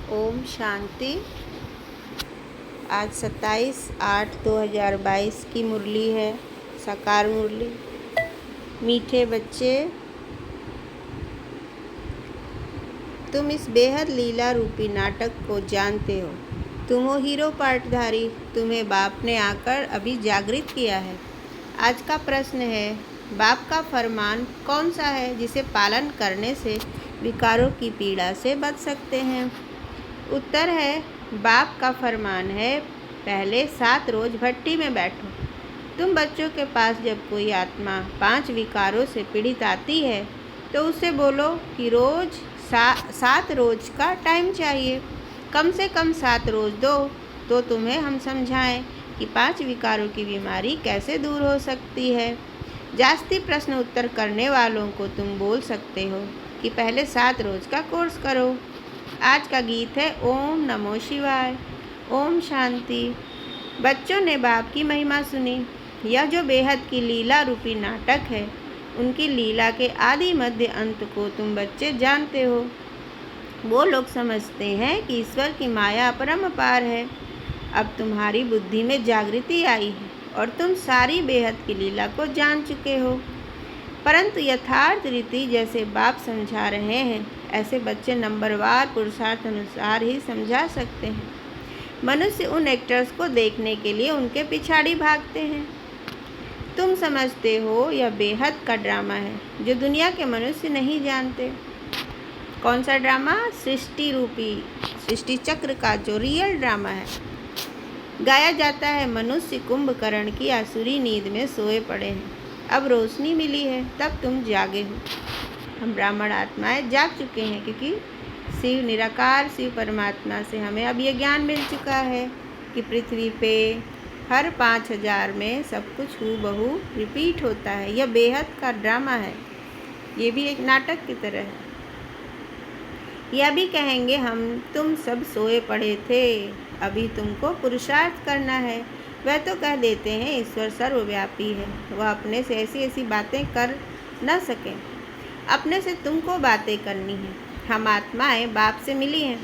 ओम शांति। आज 27/8/2022 की मुरली है, साकार मुरली। मीठे बच्चे, तुम इस बेहद लीला रूपी नाटक को जानते हो। तुम हो हीरो पार्टधारी। तुम्हें बाप ने आकर अभी जागृत किया है। आज का प्रश्न है, बाप का फरमान कौन सा है जिसे पालन करने से विकारों की पीड़ा से बच सकते हैं? उत्तर है, बाप का फरमान है, पहले 7 रोज भट्टी में बैठो। तुम बच्चों के पास जब कोई आत्मा 5 विकारों से पीड़ित आती है तो उससे बोलो कि रोज 7 रोज का टाइम चाहिए, कम से कम 7 रोज दो, तो तुम्हें हम समझाएं कि 5 विकारों की बीमारी कैसे दूर हो सकती है। जास्ती प्रश्न उत्तर करने वालों को तुम बोल सकते हो कि पहले 7 रोज का कोर्स करो। आज का गीत है ओम नमो शिवाय। ओम शांति। बच्चों ने बाप की महिमा सुनी। यह जो बेहद की लीला रूपी नाटक है, उनकी लीला के आदि मध्य अंत को तुम बच्चे जानते हो। वो लोग समझते हैं कि ईश्वर की माया अपरंपार है। अब तुम्हारी बुद्धि में जागृति आई है और तुम सारी बेहद की लीला को जान चुके हो। परंतु यथार्थ रीति जैसे बाप समझा रहे हैं, ऐसे बच्चे नंबरवार पुरुषार्थ अनुसार ही समझा सकते हैं। मनुष्य उन एक्टर्स को देखने के लिए उनके पिछाड़ी भागते हैं। तुम समझते हो यह बेहद का ड्रामा है जो दुनिया के मनुष्य नहीं जानते। कौन सा ड्रामा? सृष्टि रूपी सृष्टि चक्र का जो रियल ड्रामा है। गाया जाता है, मनुष्य कुंभकर्ण की आसुरी नींद में सोए पड़े हैं, अब रोशनी मिली है तब तुम जागे हो। हम ब्राह्मण आत्माएं जाग चुके हैं क्योंकि शिव निराकार शिव परमात्मा से हमें अब ये ज्ञान मिल चुका है कि पृथ्वी पे हर 5000 में सब कुछ हूबहू रिपीट होता है। यह बेहद का ड्रामा है, ये भी एक नाटक की तरह है। यह भी कहेंगे हम तुम सब सोए पड़े थे, अभी तुमको पुरुषार्थ करना है। वह तो कह देते हैं ईश्वर सर्वव्यापी है, वह अपने से ऐसी ऐसी बातें कर न सके। अपने से तुमको बातें करनी है। हम आत्माएं बाप से मिली हैं।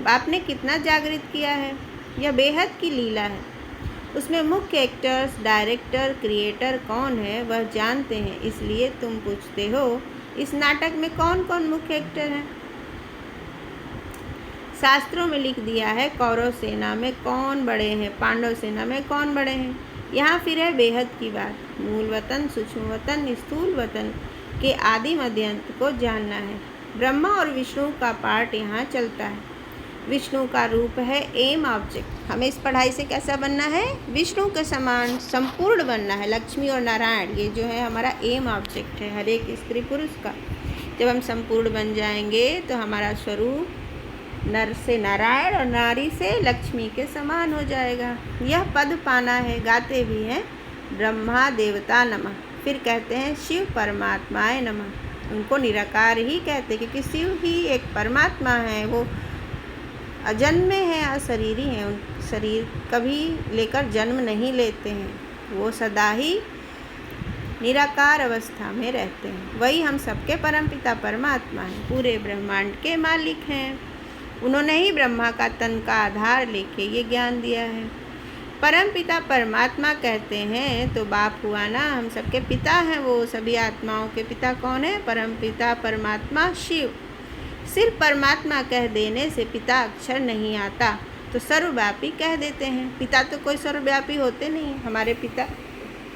बाप ने कितना जागृत किया है। यह बेहद की लीला है। उसमें मुख्य एक्टर्स, डायरेक्टर, क्रिएटर कौन है वह जानते हैं। इसलिए तुम पूछते हो इस नाटक में कौन कौन मुख्य एक्टर हैं। शास्त्रों में लिख दिया है कौरव सेना में कौन बड़े हैं, पांडव सेना में कौन बड़े हैं। यहाँ फिर है बेहद की बात। मूल वतन, सूक्ष्म वतन, स्थूल वतन के आदि मध्य अंत को जानना है। ब्रह्मा और विष्णु का पार्ट यहाँ चलता है। विष्णु का रूप है एम ऑब्जेक्ट। हमें इस पढ़ाई से कैसा बनना है? विष्णु के समान संपूर्ण बनना है। लक्ष्मी और नारायण ये जो है हमारा एम ऑब्जेक्ट है हर एक स्त्री पुरुष का। जब हम संपूर्ण बन जाएंगे तो हमारा स्वरूप नर से नारायण और नारी से लक्ष्मी के समान हो जाएगा। यह पद पाना है। गाते भी हैं ब्रह्मा देवता नमः, फिर कहते हैं शिव परमात्माय नमः। उनको निराकार ही कहते क्योंकि शिव ही एक परमात्मा है। वो अजन्मे हैं, अशरीरी हैं। उन शरीर कभी लेकर जन्म नहीं लेते हैं। वो सदा ही निराकार अवस्था में रहते हैं। वही हम सबके परमपिता परमात्मा हैं, पूरे ब्रह्मांड के मालिक हैं। उन्होंने ही ब्रह्मा का तन का आधार लेके ये ज्ञान दिया है। परमपिता परमात्मा कहते हैं तो बाप हुआ ना, हम सबके पिता हैं। वो सभी आत्माओं के पिता कौन है? परमपिता परमात्मा शिव। सिर्फ परमात्मा कह देने से पिता अक्षर नहीं आता, तो सर्वव्यापी कह देते हैं। पिता तो कोई सर्वव्यापी होते नहीं। हमारे पिता,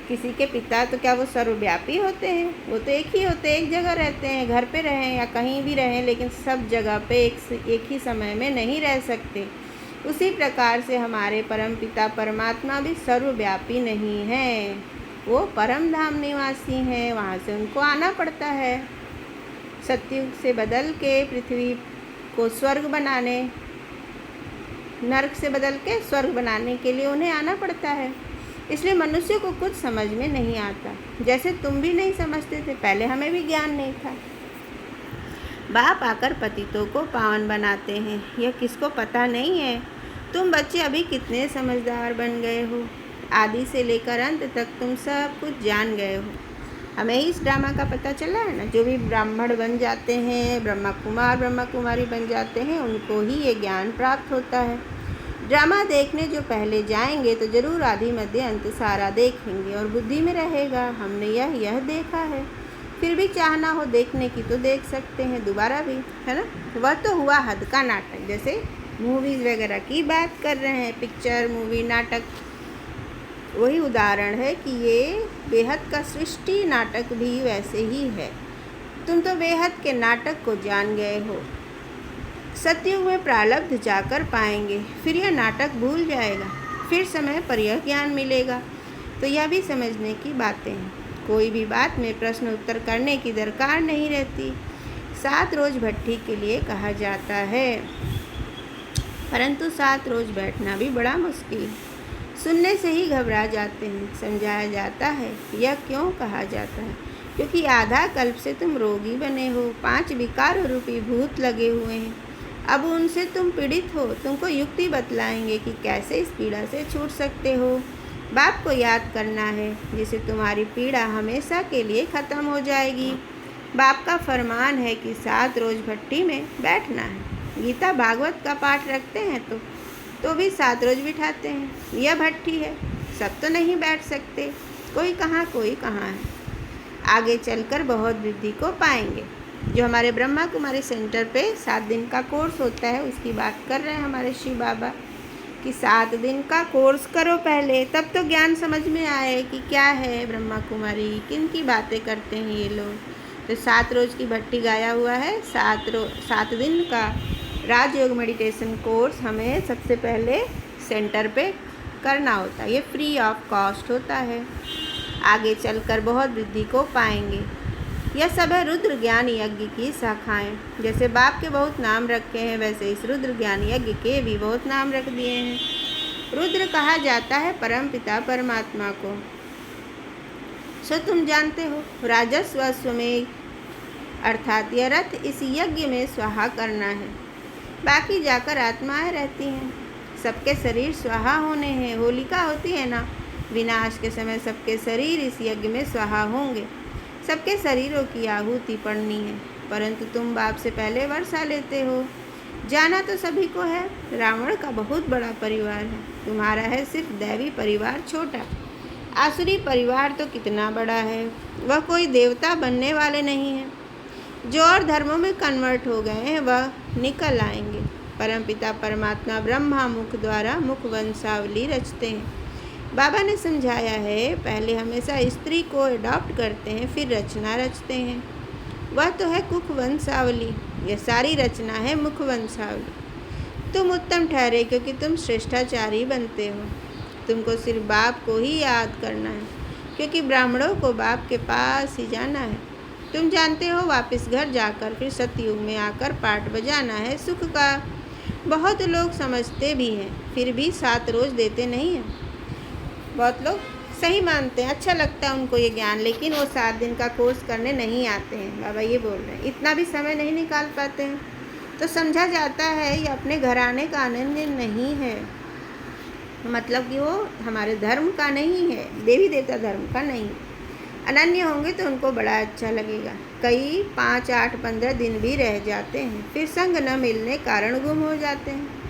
किसी के पिता तो क्या वो सर्वव्यापी होते हैं? वो तो एक ही होते हैं, एक जगह रहते हैं। घर पे रहें या कहीं भी रहें, लेकिन सब जगह पे एक ही समय में नहीं रह सकते। उसी प्रकार से हमारे परमपिता परमात्मा भी सर्वव्यापी नहीं हैं। वो परम धाम निवासी हैं, वहाँ से उनको आना पड़ता है। सतयुग से बदल के पृथ्वी को स्वर्ग बनाने, नरक से बदल के स्वर्ग बनाने के लिए उन्हें आना पड़ता है। इसलिए मनुष्य को कुछ समझ में नहीं आता, जैसे तुम भी नहीं समझते थे। पहले हमें भी ज्ञान नहीं था। बाप आकर पतितों को पावन बनाते हैं, यह किसको पता नहीं है। तुम बच्चे अभी कितने समझदार बन गए हो। आदि से लेकर अंत तक तुम सब कुछ जान गए हो। हमें इस ड्रामा का पता चला है ना, जो भी ब्राह्मण बन जाते हैं, ब्रह्मा कुमार ब्रह्मा कुमारी बन जाते हैं, उनको ही ये ज्ञान प्राप्त होता है। ड्रामा देखने जो पहले जाएंगे तो ज़रूर आदि मध्य अंत सारा देखेंगे और बुद्धि में रहेगा हमने यह देखा है। फिर भी चाहना हो देखने की तो देख सकते हैं दोबारा भी, है ना। वह तो हुआ हद का नाटक, जैसे मूवीज़ वगैरह की बात कर रहे हैं, पिक्चर मूवी नाटक, वही उदाहरण है कि ये बेहद का सृष्टि नाटक भी वैसे ही है। तुम तो बेहद के नाटक को जान गए हो। सतयुग में प्रारब्ध जाकर पाएंगे, फिर यह नाटक भूल जाएगा, फिर समय पर यह ज्ञान मिलेगा। तो यह भी समझने की बातें हैं। कोई भी बात में प्रश्न उत्तर करने की दरकार नहीं रहती। 7 रोज़ भट्ठी के लिए कहा जाता है, परंतु 7 रोज़ बैठना भी बड़ा मुश्किल। सुनने से ही घबरा जाते हैं। समझाया जाता है यह क्यों कहा जाता है, क्योंकि आधा कल्प से तुम रोगी बने हो, 5 विकार रूपी भूत लगे हुए हैं। अब उनसे तुम पीड़ित हो, तुमको युक्ति बतलाएंगे कि कैसे इस पीड़ा से छूट सकते हो। बाप को याद करना है, जिससे तुम्हारी पीड़ा हमेशा के लिए ख़त्म हो जाएगी। बाप का फरमान है कि 7 रोज़ भट्टी में बैठना है। गीता भागवत का पाठ रखते हैं तो भी 7 रोज़ बिठाते हैं। यह भट्टी है, सब तो नहीं बैठ सकते, कोई कहाँ है। आगे चलकर बहुत वृद्धि को पाएंगे। जो हमारे ब्रह्मा कुमारी सेंटर पे 7 दिन का कोर्स होता है, उसकी बात कर रहे हैं हमारे शिव बाबा कि 7 दिन का कोर्स करो पहले, तब तो ज्ञान समझ में आए कि क्या है ब्रह्मा कुमारी, किन की बातें करते हैं ये लोग। तो 7 रोज़ की भट्टी गाया हुआ है। 7 दिन का राजयोग मेडिटेशन कोर्स हमें सबसे पहले सेंटर पे करना होता है। ये फ्री ऑफ कॉस्ट होता है। आगे चलकर बहुत वृद्धि को पाएंगे। यह सब है रुद्र ज्ञान यज्ञ की शाखाएं। जैसे बाप के बहुत नाम रखे हैं, वैसे इस रुद्र ज्ञान यज्ञ के भी बहुत नाम रख दिए हैं। रुद्र कहा जाता है परम पिता परमात्मा को। सो तुम जानते हो, राजस्व अश्वमेध अर्थात यह रथ इस यज्ञ में स्वाहा करना है। बाकी जाकर आत्माएं रहती हैं। सबके शरीर स्वाहा होने हैं। होलिका होती है ना, विनाश के समय सबके शरीर इस यज्ञ में स्वाहा होंगे। सबके शरीरों की आहुति पड़नी है, परंतु तुम बाप से पहले वर्षा लेते हो। जाना तो सभी को है, रावण का बहुत बड़ा परिवार है, तुम्हारा है सिर्फ दैवी परिवार छोटा। आसुरी परिवार तो कितना बड़ा है, वह कोई देवता बनने वाले नहीं हैं। जो और धर्मों में कन्वर्ट हो गए हैं वह निकल आएंगे। परमपिता परमात्मा ब्रह्मा मुख द्वारा मुख वंशावली रचते हैं। बाबा ने समझाया है, पहले हमेशा स्त्री को अडॉप्ट करते हैं, फिर रचना रचते हैं। वह तो है कुख वंशावली, यह सारी रचना है मुख वंशावली। तुम उत्तम ठहरे क्योंकि तुम श्रेष्ठाचारी बनते हो। तुमको सिर्फ बाप को ही याद करना है, क्योंकि ब्राह्मणों को बाप के पास ही जाना है। तुम जानते हो, वापस घर जाकर फिर सतयुग में आकर पाठ बजाना है सुख का। बहुत लोग समझते भी हैं, फिर भी 7 रोज़ देते नहीं हैं। बहुत लोग सही मानते हैं, अच्छा लगता है उनको ये ज्ञान, लेकिन वो 7 दिन का कोर्स करने नहीं आते हैं। बाबा ये बोल रहे हैं, इतना भी समय नहीं निकाल पाते हैं। तो समझा जाता है ये अपने घर आने का आनंद नहीं है, मतलब कि वो हमारे धर्म का नहीं है, देवी देवता धर्म का नहीं। अनन्य होंगे तो उनको बड़ा अच्छा लगेगा। कई 5, 8, 15 दिन भी रह जाते हैं, फिर संग न मिलने कारण गुम हो जाते हैं।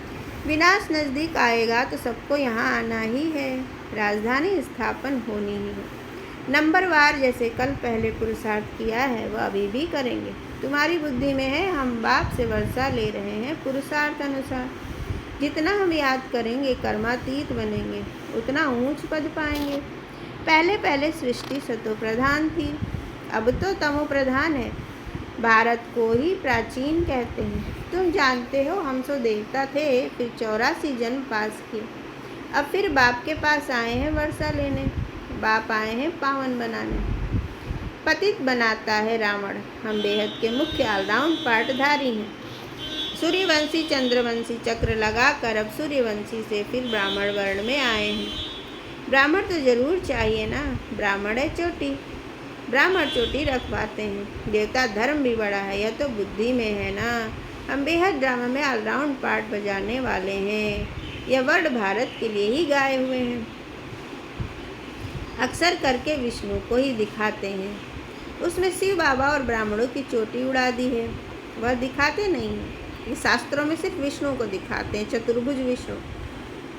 विनाश नज़दीक आएगा तो सबको यहाँ आना ही है, राजधानी स्थापन होनी ही है। नंबरवार जैसे कल पहले पुरुषार्थ किया है वह अभी भी करेंगे। तुम्हारी बुद्धि में है, हम बाप से वर्षा ले रहे हैं पुरुषार्थ अनुसार। जितना हम याद करेंगे कर्मातीत बनेंगे, उतना ऊंच पद पाएंगे। पहले पहले सृष्टि सतो प्रधान थी, अब तो तमो प्रधान है। भारत को ही प्राचीन कहते हैं। तुम जानते हो, हम सो देवता थे, फिर 84 जन्म पास किए, अब फिर बाप के पास आए हैं वर्षा लेने। बाप आए हैं पावन बनाने। पतित बनाता है रावण, हम बेहद के मुख्य ऑलराउंड पाठधारी हैं। सूर्यवंशी चंद्रवंशी चक्र लगाकर अब सूर्यवंशी से फिर ब्राह्मण वर्ण में आए हैं। ब्राह्मण तो जरूर चाहिए ना, ब्राह्मण है चोटी। ब्राह्मण चोटी रखवाते हैं। देवता धर्म भी बड़ा है, यह तो बुद्धि में है ना। हम बेहद ड्रामा में ऑलराउंड पार्ट बजाने वाले हैं। यह वर्ड भारत के लिए ही गाए हुए हैं। अक्सर करके विष्णु को ही दिखाते हैं। उसमें शिव बाबा और ब्राह्मणों की चोटी उड़ा दी है। वह दिखाते नहीं हैं, ये शास्त्रों में सिर्फ विष्णु को दिखाते हैं, चतुर्भुज विष्णु।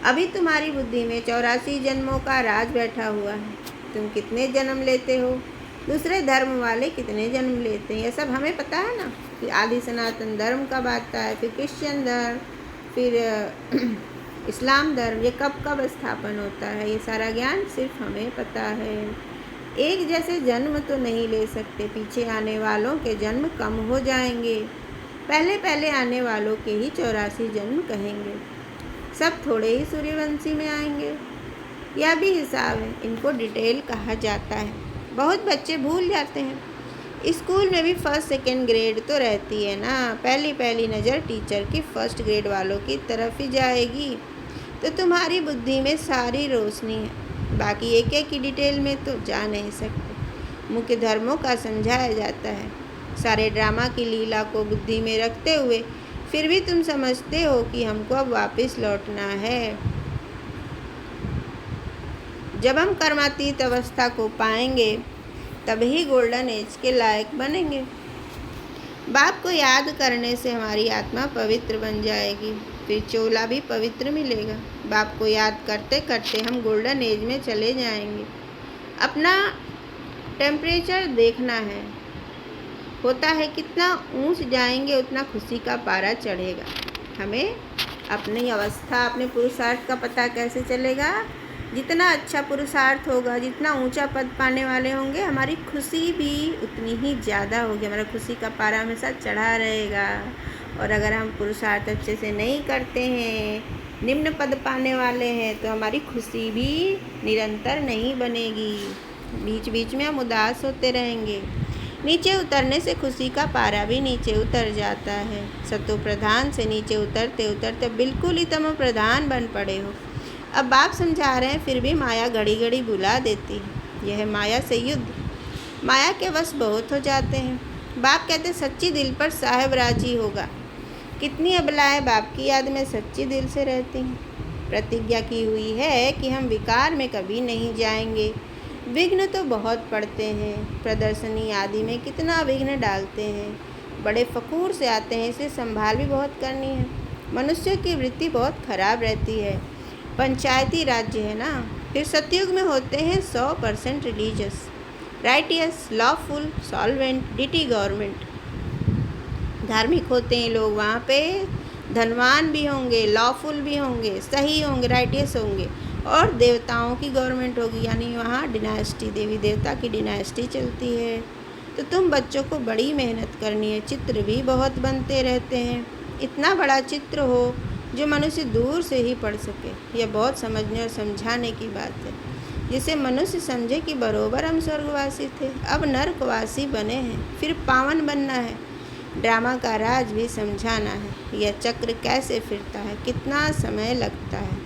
अभी तुम्हारी बुद्धि में 84 जन्मों का राज बैठा हुआ है। तुम कितने जन्म लेते हो, दूसरे धर्म वाले कितने जन्म लेते हैं, यह सब हमें पता है ना। कि आदि सनातन धर्म कब आता है, फिर क्रिश्चियन धर्म, फिर इस्लाम धर्म, ये कब कब स्थापन होता है, ये सारा ज्ञान सिर्फ हमें पता है। एक जैसे जन्म तो नहीं ले सकते, पीछे आने वालों के जन्म कम हो जाएंगे, पहले पहले आने वालों के ही 84 जन्म कहेंगे। सब थोड़े ही सूर्यवंशी में आएंगे। यह भी हिसाब है, इनको डिटेल कहा जाता है। बहुत बच्चे भूल जाते हैं। स्कूल में भी फर्स्ट सेकंड ग्रेड तो रहती है ना, पहली पहली नज़र टीचर की फर्स्ट ग्रेड वालों की तरफ ही जाएगी। तो तुम्हारी बुद्धि में सारी रोशनी है, बाकी एक एक की डिटेल में तो जा नहीं सकते। मुख्य धर्मों का समझाया जाता है। सारे ड्रामा की लीला को बुद्धि में रखते हुए फिर भी तुम समझते हो कि हमको अब वापस लौटना है। जब हम कर्मातीत अवस्था को पाएंगे तभी गोल्डन एज के लायक बनेंगे। बाप को याद करने से हमारी आत्मा पवित्र बन जाएगी, फिर चोला भी पवित्र मिलेगा। बाप को याद करते करते हम गोल्डन एज में चले जाएंगे। अपना टेम्परेचर देखना है, होता है कितना ऊंच जाएंगे उतना खुशी का पारा चढ़ेगा। हमें अपनी अवस्था, अपने पुरुषार्थ का पता कैसे चलेगा? जितना अच्छा पुरुषार्थ होगा, जितना ऊंचा पद पाने वाले होंगे, हमारी खुशी भी उतनी ही ज़्यादा होगी। हमारा खुशी का पारा हमेशा चढ़ा रहेगा। और अगर हम पुरुषार्थ अच्छे से नहीं करते हैं, निम्न पद पाने वाले हैं, तो हमारी खुशी भी निरंतर नहीं बनेगी। बीच बीच में हम उदास होते रहेंगे। नीचे उतरने से खुशी का पारा भी नीचे उतर जाता है। सतो प्रधान से नीचे उतरते उतरते बिल्कुल ही तमो प्रधान बन पड़े हो। अब बाप समझा रहे हैं, फिर भी माया घड़ी घड़ी बुला देती है। यह माया से युद्ध, माया के वश बहुत हो जाते हैं। बाप कहते सच्ची दिल पर साहेब राजी होगा। कितनी अबलाएं बाप की याद में सच्ची दिल से रहती हैं। प्रतिज्ञा की हुई है कि हम विकार में कभी नहीं जाएंगे। विघ्न तो बहुत पड़ते हैं, प्रदर्शनी आदि में कितना विघ्न डालते हैं। बड़े फ़खूर से आते हैं, इसलिए संभाल भी बहुत करनी है। मनुष्य की वृत्ति बहुत खराब रहती है। पंचायती राज्य है ना। फिर सतयुग में होते हैं 100% religious, righteous, lawful, solvent, deity government. धार्मिक होते हैं लोग, वहाँ पे धनवान भी होंगे, लॉफुल भी होंगे, सही होंगे, राइटियस होंगे। और देवताओं की गवर्नमेंट होगी, यानी वहाँ डिनास्टी, देवी देवता की डिनास्टी चलती है। तो तुम बच्चों को बड़ी मेहनत करनी है। चित्र भी बहुत बनते रहते हैं। इतना बड़ा चित्र हो जो मनुष्य दूर से ही पढ़ सके। यह बहुत समझने और समझाने की बात है, जिसे मनुष्य समझे कि बरोबर हम स्वर्गवासी थे, अब नर्कवासी बने हैं, फिर पावन बनना है। ड्रामा का राज भी समझाना है। यह चक्र कैसे फिरता है, कितना समय लगता है।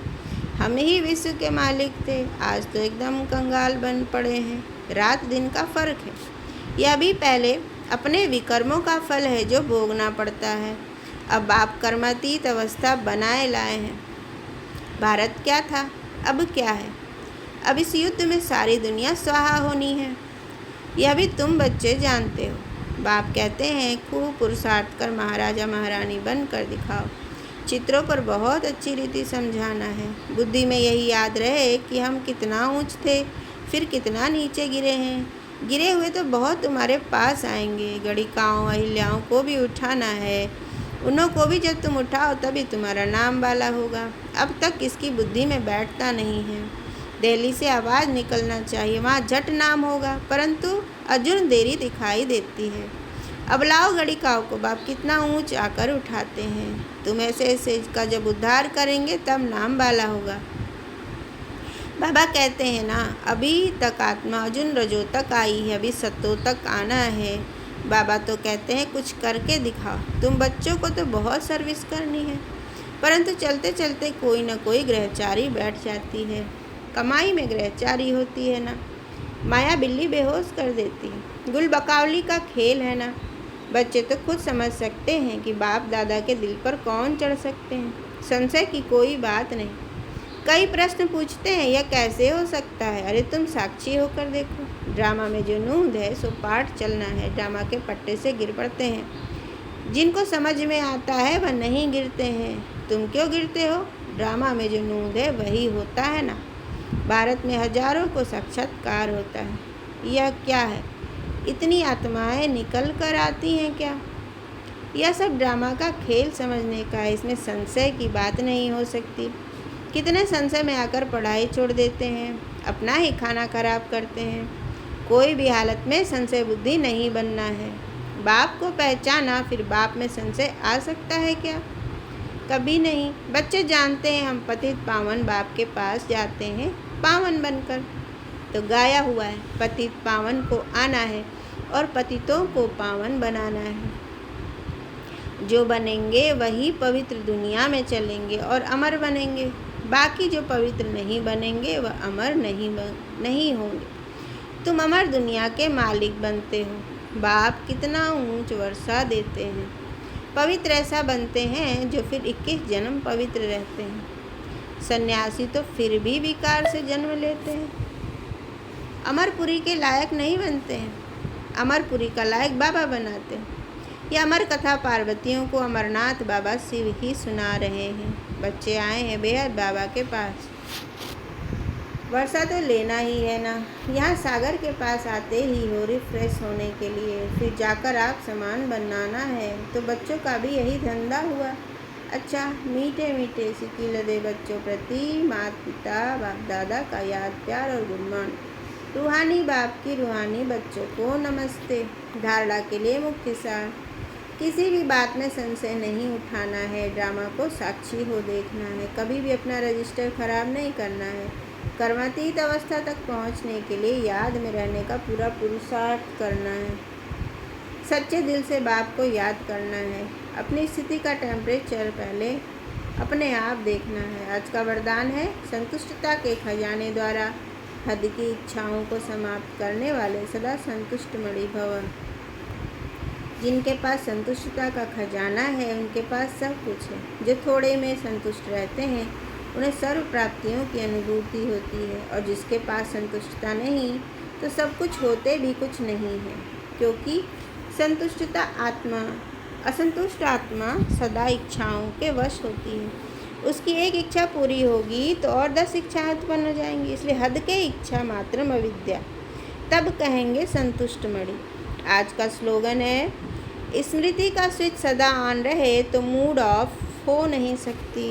हम ही विश्व के मालिक थे, आज तो एकदम कंगाल बन पड़े हैं। रात दिन का फर्क है। यह भी पहले अपने विकर्मों का फल है जो भोगना पड़ता है। अब आप कर्मातीत अवस्था बनाए लाए हैं। भारत क्या था, अब क्या है? अब इस युद्ध में सारी दुनिया स्वाहा होनी है। यह भी तुम बच्चे जानते हो। बाप कहते हैं खूब पुरुषार्थ कर महाराजा महारानी बन कर दिखाओ। चित्रों पर बहुत अच्छी रीति समझाना है। बुद्धि में यही याद रहे कि हम कितना ऊंच थे, फिर कितना नीचे गिरे हैं। गिरे हुए तो बहुत तुम्हारे पास आएंगे। गणिकाओं अहिल्याओं को भी उठाना है। उन्हों को भी जब तुम उठाओ तभी तुम्हारा नाम वाला होगा। अब तक किसकी बुद्धि में बैठता नहीं है। दिल्ली से आवाज़ निकलना चाहिए, वहाँ झट नाम होगा, परंतु अर्जुन देरी दिखाई देती है। अबलाओ गणिकाओं को बाप कितना ऊंच आकर उठाते हैं। तुम ऐसे ऐसे का जब उद्धार करेंगे तब नाम वाला होगा। बाबा कहते हैं ना, अभी तक आत्मा अर्जुन रजो तक आई है, अभी सत्तो तक आना है। बाबा तो कहते हैं कुछ करके दिखाओ। तुम बच्चों को तो बहुत सर्विस करनी है, परंतु चलते चलते कोई न कोई ग्रहचारी बैठ जाती है। कमाई में ग्रहचारी होती है ना। माया बिल्ली बेहोश कर देती है। गुल बकावली का खेल है ना। बच्चे तो खुद समझ सकते हैं कि बाप दादा के दिल पर कौन चढ़ सकते हैं। संशय की कोई बात नहीं। कई प्रश्न पूछते हैं, यह कैसे हो सकता है? अरे तुम साक्षी होकर देखो। ड्रामा में जो नूंद है सो पाठ चलना है। ड्रामा के पट्टे से गिर पड़ते हैं। जिनको समझ में आता है वह नहीं गिरते हैं। तुम क्यों गिरते हो? ड्रामा में जो नूंद है वही होता है ना। भारत में हजारों को साक्षात्कार होता है। यह क्या है? इतनी आत्माएं निकल कर आती हैं क्या? यह सब ड्रामा का खेल समझने का है। इसमें संशय की बात नहीं हो सकती। कितने संशय में आकर पढ़ाई छोड़ देते हैं, अपना ही खाना खराब करते हैं। कोई भी हालत में संशय बुद्धि नहीं बनना है। बाप को पहचाना, फिर बाप में संशय आ सकता है क्या? कभी नहीं। बच्चे जानते हैं हम पतित पावन बाप के पास जाते हैं पावन बनकर। तो गाया हुआ है, पतित पावन को आना है और पतितों को पावन बनाना है। जो बनेंगे वही पवित्र दुनिया में चलेंगे और अमर बनेंगे। बाकी जो पवित्र नहीं बनेंगे वह अमर नहीं होंगे। तुम अमर दुनिया के मालिक बनते हो। बाप कितना ऊंच वर्षा देते हैं। पवित्र ऐसा बनते हैं जो फिर 21 जन्म पवित्र रहते हैं। सन्यासी तो फिर भी विकार से जन्म लेते हैं। अमरपुरी के लायक नहीं बनते हैं। अमरपुरी का लायक बाबा बनाते हैं। यह अमर कथा पार्वतियों को अमरनाथ बाबा शिव ही सुना रहे हैं। बच्चे आए हैं बेहद बाबा के पास। वर्षा तो लेना ही है ना। यहाँ सागर के पास आते ही हो रिफ्रेश होने के लिए, फिर जाकर आप सामान बनाना है। तो बच्चों का भी यही धंधा हुआ। अच्छा, मीठे मीठे सिकी लदे बच्चों प्रति माता पिता बाप दादा का याद प्यार और गुणगान। रूहानी बाप की रूहानी बच्चों को नमस्ते। धारणा के लिए मुख्य सार। किसी भी बात में संशय नहीं उठाना है। ड्रामा को साक्षी हो देखना है। कभी भी अपना रजिस्टर खराब नहीं करना है। कर्मातीत अवस्था तक पहुंचने के लिए याद में रहने का पूरा पुरुषार्थ करना है। सच्चे दिल से बाप को याद करना है। अपनी स्थिति का टेम्परेचर पहले अपने आप देखना है। आज का वरदान है संतुष्टता के खजाने द्वारा हद की इच्छाओं को समाप्त करने वाले सदा संतुष्ट मणि भव। जिनके पास संतुष्टता का खजाना है उनके पास सब कुछ है। जो थोड़े में संतुष्ट रहते हैं उन्हें सर्व प्राप्तियों की अनुभूति होती है, और जिसके पास संतुष्टता नहीं तो सब कुछ होते भी कुछ नहीं है। क्योंकि असंतुष्ट आत्मा सदा इच्छाओं के वश होती है। उसकी एक इच्छा पूरी होगी तो और 10 इच्छाएं उत्पन्न हो जाएंगी। इसलिए हद के इच्छा मात्रम अविद्या, तब कहेंगे संतुष्ट मणि। आज का स्लोगन है स्मृति का स्विच सदा ऑन रहे तो मूड ऑफ हो नहीं सकती।